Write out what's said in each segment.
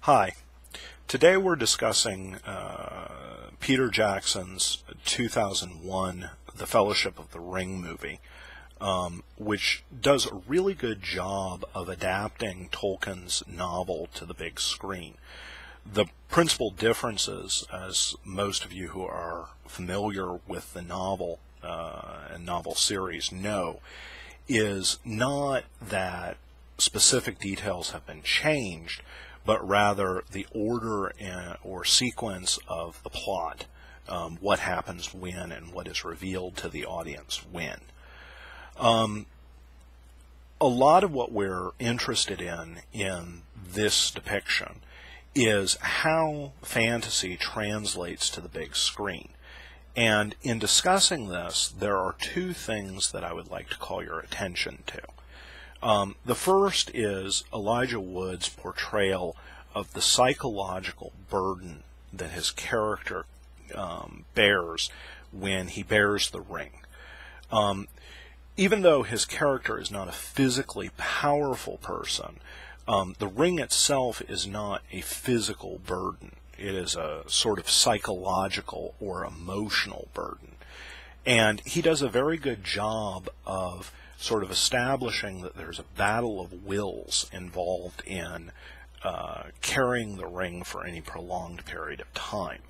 Hi. Today we're discussing Peter Jackson's 2001 The Fellowship of the Ring movie, which does a really good job of adapting Tolkien's novel to the big screen. The principal differences, as most of you who are familiar with the novel and novel series know, is not that specific details have been changed, but rather the order or sequence of the plot, what happens when and what is revealed to the audience when. A lot of what we're interested in this depiction is how fantasy translates to the big screen. And in discussing this, there are two things that I would like to call your attention to. The first is Elijah Wood's portrayal of the psychological burden that his character bears when he bears the ring. Even though his character is not a physically powerful person, the ring itself is not a physical burden. It is a sort of psychological or emotional burden. And he does a very good job of sort of establishing that there's a battle of wills involved in carrying the ring for any prolonged period of time.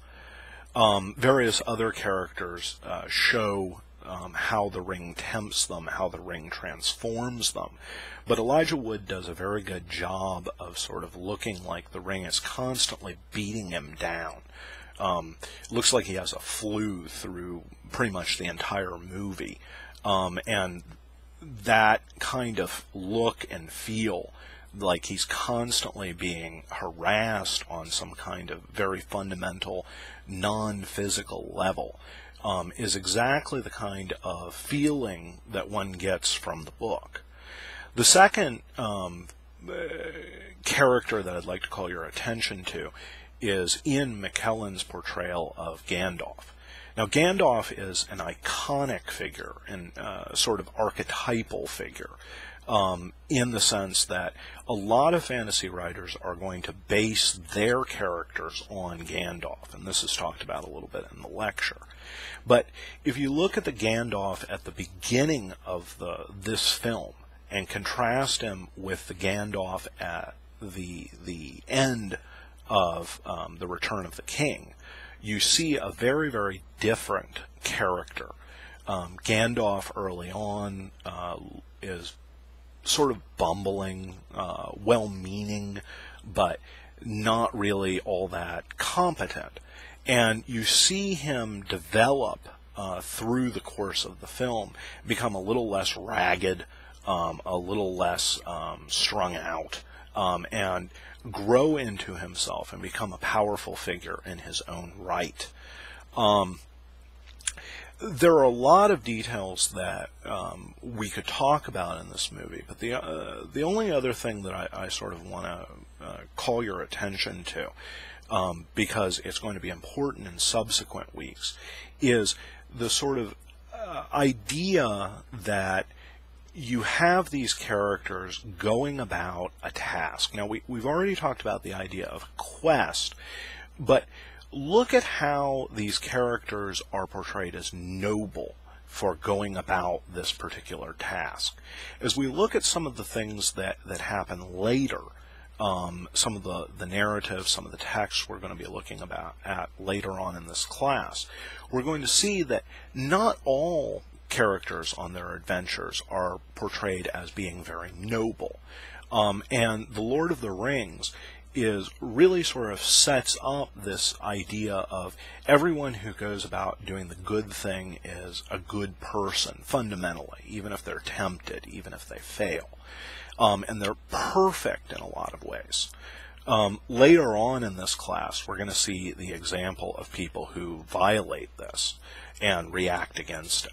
Various other characters show how the ring tempts them, how the ring transforms them. But Elijah Wood does a very good job of sort of looking like the ring is constantly beating him down. Looks like he has a flu through pretty much the entire movie. And that kind of look and feel, like he's constantly being harassed on some kind of very fundamental, non-physical level, is exactly the kind of feeling that one gets from the book. The second character that I'd like to call your attention to is Ian McKellen's portrayal of Gandalf. Now, Gandalf is an iconic figure and sort of archetypal figure in the sense that a lot of fantasy writers are going to base their characters on Gandalf, and this is talked about a little bit in the lecture. But if you look at the Gandalf at the beginning of this film and contrast him with the Gandalf at the end of The Return of the King, you see a very, very different character. Gandalf early on is sort of bumbling, well-meaning, but not really all that competent. And you see him develop through the course of the film, become a little less ragged, a little less strung out, and grow into himself and become a powerful figure in his own right. There are a lot of details that we could talk about in this movie, but the only other thing that I sort of want to call your attention to, because it's going to be important in subsequent weeks, is the sort of idea that you have these characters going about a task. Now, we've already talked about the idea of quest, but look at how these characters are portrayed as noble for going about this particular task. As we look at some of the things that happen later, some of the narrative, some of the texts we're going to be looking at later on in this class, we're going to see that not all characters on their adventures are portrayed as being very noble. And The Lord of the Rings is really sort of sets up this idea of everyone who goes about doing the good thing is a good person, fundamentally, even if they're tempted, even if they fail. And they're perfect in a lot of ways. Later on in this class, we're going to see the example of people who violate this and react against it.